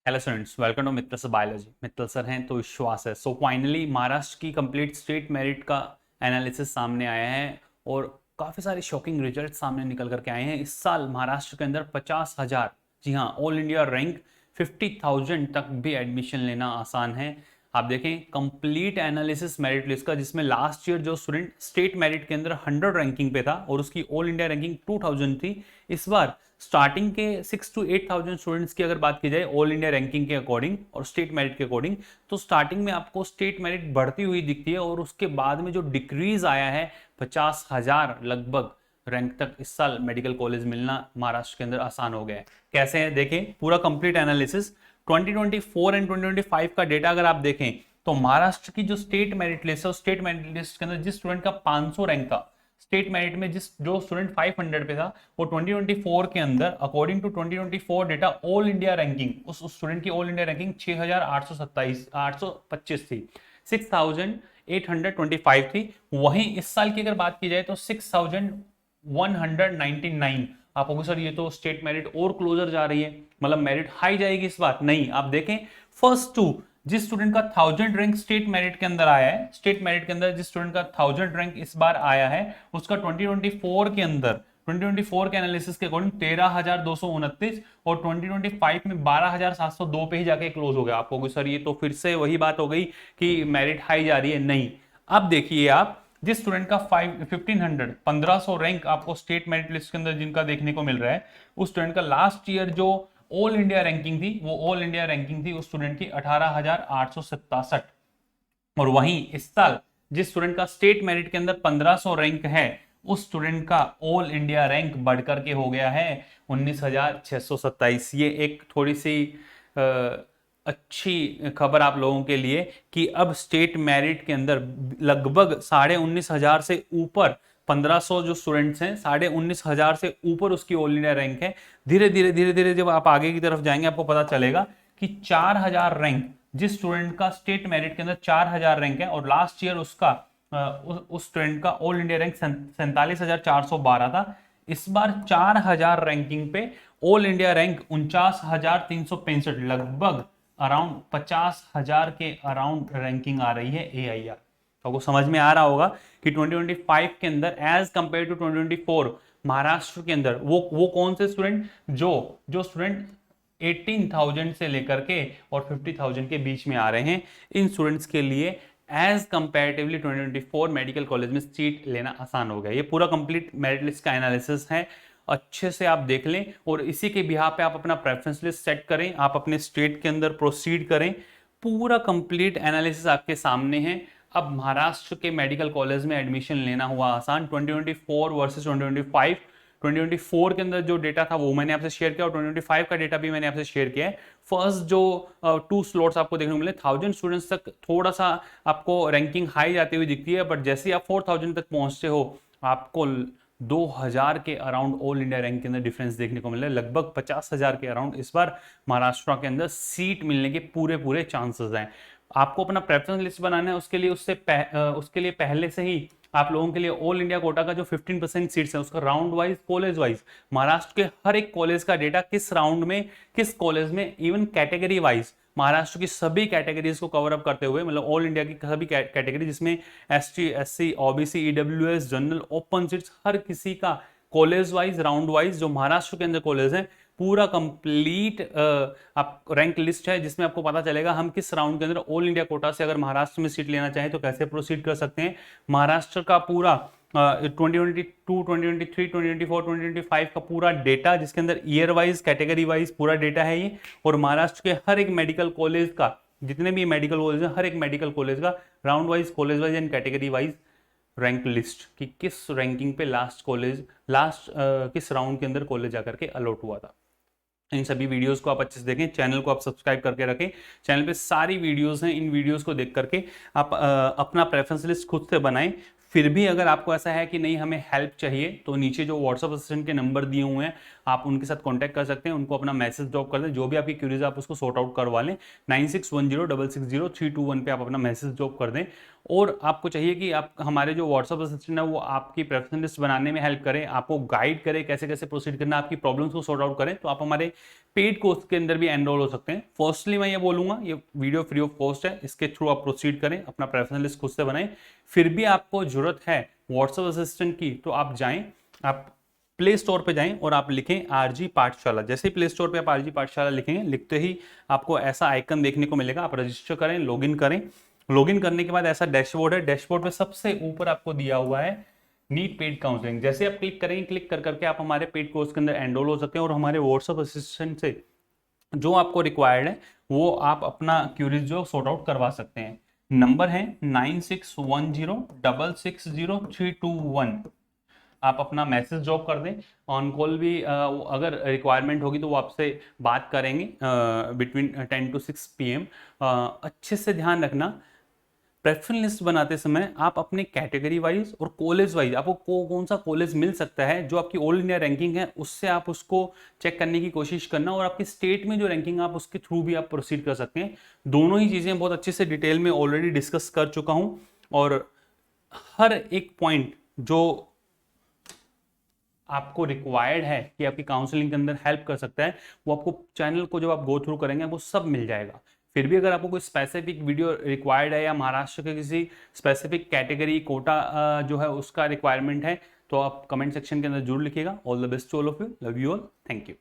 Hello students, welcome to Mittal sir biology. Mittal sir हैं तो विश्वास है। सो फाइनली महाराष्ट्र की कंप्लीट स्टेट मेरिट का एनालिसिस सामने आया है और काफ़ी सारे शॉकिंग रिजल्ट सामने निकल करके आए हैं। इस साल महाराष्ट्र के अंदर 50,000, जी हाँ, ऑल इंडिया रैंक 50,000 तक भी एडमिशन लेना आसान है। आप देखें कंप्लीट एनालिसिस मेरिट लिस्ट का, जिसमें लास्ट ईयर जो स्टूडेंट स्टेट मेरिट के अंदर 100 रैंकिंग पे था और उसकी ऑल इंडिया रैंकिंग 2000 थी, इस बार स्टार्टिंग के 6 to 8,000 स्टूडेंट्स की अगर बात की जाए ऑल इंडिया रैंकिंग के अकॉर्डिंग और स्टेट मेरिट के अकॉर्डिंग, तो स्टार्टिंग में आपको स्टेट मेरिट बढ़ती हुई दिखती है और उसके बाद में जो डिक्रीज आया है 50,000 लगभग रैंक तक इस साल मेडिकल कॉलेज मिलना महाराष्ट्र के अंदर आसान हो गया है। कैसे है देखें पूरा कंप्लीट एनालिसिस। 2024 एंड 2025 का डेटा अगर आप देखें तो महाराष्ट्र की जो स्टेट मेरिट लिस्ट है, स्टेट मेरिट लिस्ट के अंदर जिस स्टूडेंट का 500 रैंक था स्टेट मेरिट में, जो स्टूडेंट 500 पे था, वो 2024 के अंदर according to 2024 data all India ranking उस स्टूडेंट की ऑल इंडिया रैंकिंग 6,825 थी, 6,825 थी। वहीं इस साल की अगर बात की जाए तो 6,199। आप कहोगे सर ये तो स्टेट मेरिट और क्लोजर जा रही है, मतलब मेरिट हाई जाएगी इस बार। नहीं, आप देखें फर्स्ट टू जिस स्टूडेंट का 1000 रैंक स्टेट मेरिट के अंदर आया है, स्टेट मेरिट के अंदर जिस स्टूडेंट का 1000 रैंक इस बार आया है, उसका 2024 के अंदर 2024 के एनालिसिस के अकॉर्डिंग 13,229 और 2025 में 12,702 पे ही जाके क्लोज हो गया। आप कहोगे सर ये तो फिर से वही बात हो गई कि मेरिट हाई जा रही है। नहीं, अब देखिए आप जिस स्टूडेंट का 1500 रैंक आपको स्टेट मेरिट लिस्ट के अंदर जिनका देखने को मिल रहा है, उस स्टूडेंट का लास्ट ईयर जो ऑल इंडिया रैंकिंग थी, वो ऑल इंडिया रैंकिंग थी उस स्टूडेंट की 18,867। और वहीं इस साल जिस स्टूडेंट का स्टेट मेरिट के अंदर 1500 रैंक है, उस स्टूडेंट का ऑल इंडिया रैंक बढ़कर के हो गया है 19,627। ये एक थोड़ी सी अच्छी खबर आप लोगों के लिए कि अब स्टेट मेरिट के अंदर लगभग 19,500 से ऊपर 1500 जो स्टूडेंट्स हैं, 19,500 से ऊपर उसकी ऑल इंडिया रैंक है। धीरे धीरे धीरे धीरे जब आप आगे की तरफ जाएंगे आपको पता चलेगा कि 4,000 रैंक जिस स्टूडेंट का स्टेट मेरिट के अंदर 4,000 रैंक है और लास्ट ईयर उसका उस स्टूडेंट का ऑल इंडिया रैंक 47,412 था, इस बार 4,000 रैंकिंग पे ऑल इंडिया रैंक 49,365, लगभग अराउंड 50,000 के अराउंड रैंकिंग आ रही है AIR। तो आपको समझ में आ रहा होगा कि 2025 के अंदर एज कंपेयर टू 2024 महाराष्ट्र के अंदर वो कौन से स्टूडेंट जो स्टूडेंट 18,000 से लेकर के और 50,000 के बीच में आ रहे हैं, इन स्टूडेंट्स के लिए एज कंपेरेटिवली 2024 मेडिकल कॉलेज में सीट लेना आसान हो गया। ये पूरा कंप्लीट मेरिट लिस्ट का एनालिसिस है, अच्छे से आप देख लें और इसी के बिहाफ पे आप अपना प्रेफरेंस लिस्ट सेट करें, आप अपने स्टेट के अंदर प्रोसीड करें। पूरा कंप्लीट एनालिसिस आपके सामने है। अब महाराष्ट्र के मेडिकल कॉलेज में एडमिशन लेना हुआ आसान। 2024 वर्सेस 2025, 2024 के अंदर जो डेटा था वो मैंने आपसे शेयर किया और 2025 का डेटा भी मैंने आपसे शेयर किया है। फर्स्ट जो 2 स्लॉट्स आपको देखने को मिले 1000 स्टूडेंट्स तक थोड़ा सा आपको रैंकिंग हाई जाती हुई दिखती है, बट जैसे ही आप 4000 तक पहुंचते हो आपको 2,000 के अराउंड ऑल इंडिया रैंक के अंदर डिफरेंस देखने को मिल रहा है। लगभग 50,000 के अराउंड इस बार महाराष्ट्र के अंदर सीट मिलने के पूरे चांसेस हैं। आपको अपना प्रेफरेंस लिस्ट बनाना है, उसके लिए पहले से ही आप लोगों के लिए ऑल इंडिया कोटा का जो 15% सीट्स है उसका round wise college wise Maharashtra के हर एक कॉलेज का डेटा किस राउंड में किस कॉलेज में, इवन कैटेगरी वाइज महाराष्ट्र की सभी कैटेगरीज को कवर अप करते हुए, मतलब ऑल इंडिया की सभी कैटेगरी जिसमें ST SC OBC EWS general open seats, हर किसी का कॉलेज वाइज राउंड वाइज जो महाराष्ट्र के अंदर कॉलेज है पूरा कंप्लीट आप रैंक लिस्ट है, जिसमें आपको पता चलेगा हम किस राउंड के अंदर ऑल इंडिया कोटा से अगर महाराष्ट्र में सीट लेना चाहें तो कैसे प्रोसीड कर सकते हैं। महाराष्ट्र का पूरा 2022, 2023, 2024, 2025 का पूरा डेटा जिसके अंदर ईयर वाइज कैटेगरी वाइज पूरा डेटा है ये, और महाराष्ट्र के हर एक मेडिकल कॉलेज का, जितने भी मेडिकल कॉलेज हैं, हर एक मेडिकल कॉलेज का round wise college wise and category wise rank list कि किस रैंकिंग पे किस राउंड के अंदर कॉलेज जाकर के अलॉट हुआ था। इन सभी वीडियोस को आप अच्छे से देखें, चैनल को आप सब्सक्राइब करके रखें। चैनल पे सारी वीडियोस हैं, इन वीडियोस को देख करके आप अपना प्रेफरेंस लिस्ट खुद से बनाएं। फिर भी अगर आपको ऐसा है कि नहीं हमें हेल्प चाहिए तो नीचे जो व्हाट्सएप असिस्टेंट के नंबर दिए हुए हैं आप उनके साथ कॉन्टैक्ट कर सकते हैं, उनको अपना मैसेज ड्रॉप कर दें, जो भी आपकी क्यूरीज आप उसको सॉर्ट आउट करवा लें। 9610660321 पे आप अपना मैसेज ड्रॉप कर दें। और आपको चाहिए कि आप हमारे जो व्हाट्सएप असिस्टेंट है वो आपकी प्रेफरेंस लिस्ट बनाने में हेल्प करें, आपको गाइड करें कैसे कैसे प्रोसीड करना, आपकी प्रॉब्लम्स को सॉर्ट आउट करें, तो आप हमारे पेड कोर्स के अंदर भी एनरोल हो सकते हैं। फर्स्टली मैं ये बोलूंगा, ये वीडियो फ्री ऑफ कॉस्ट है, इसके थ्रू आप प्रोसीड करें, अपना प्रेफरेंस लिस्ट खुद से बनाएं। फिर भी आपको जरूरत है व्हाट्सएप असिस्टेंट की, तो आप जाएं, आप प्ले स्टोर पे जाएं और आप लिखें आरजी पाठशाला। जैसे ही प्ले स्टोर पे आप आरजी पाठशाला लिखेंगे, लिखते ही आपको ऐसा आइकन देखने को मिलेगा, आप रजिस्टर करें, लॉगिन करें। लॉगिन करने के बाद ऐसा डैशबोर्ड है, डैशबोर्ड पे सबसे ऊपर आपको दिया हुआ है नीट पेड काउंसलिंग। जैसे आप क्लिक करेंगे, क्लिक कर करके आप हमारे पेड कोर्स के अंदर एनरोल हो सकते हैं और हमारे व्हाट्सएप असिस्टेंट से जो आपको रिक्वायर्ड है वो आप अपना क्यूरीज जो सॉर्ट आउट करवा सकते हैं। नंबर है 9610660321। आप अपना मैसेज ड्रॉप कर दें, ऑन कॉल भी अगर रिक्वायरमेंट होगी तो वो आपसे बात करेंगे बिटवीन 10 to 6 PM। अच्छे से ध्यान रखना, प्रेफरेंस लिस्ट बनाते समय आप अपने कैटेगरी वाइज और कॉलेज वाइज आपको कौन सा कॉलेज मिल सकता है, जो आपकी ऑल इंडिया रैंकिंग है उससे आप उसको चेक करने की कोशिश करना, और आपकी स्टेट में जो रैंकिंग आप उसके थ्रू भी आप प्रोसीड कर सकते हैं। दोनों ही चीज़ें बहुत अच्छे से डिटेल में ऑलरेडी डिस्कस कर चुका हूँ, और हर एक पॉइंट जो आपको रिक्वायर्ड है कि आपकी काउंसलिंग के अंदर हेल्प कर सकता है, वो आपको चैनल को जब आप गो थ्रू करेंगे वो सब मिल जाएगा। फिर भी अगर आपको कोई स्पेसिफिक वीडियो रिक्वायर्ड है या महाराष्ट्र के किसी स्पेसिफिक कैटेगरी कोटा जो है उसका रिक्वायरमेंट है, तो आप कमेंट सेक्शन के अंदर जरूर लिखिएगा। All the best to all of you, love you all, thank you.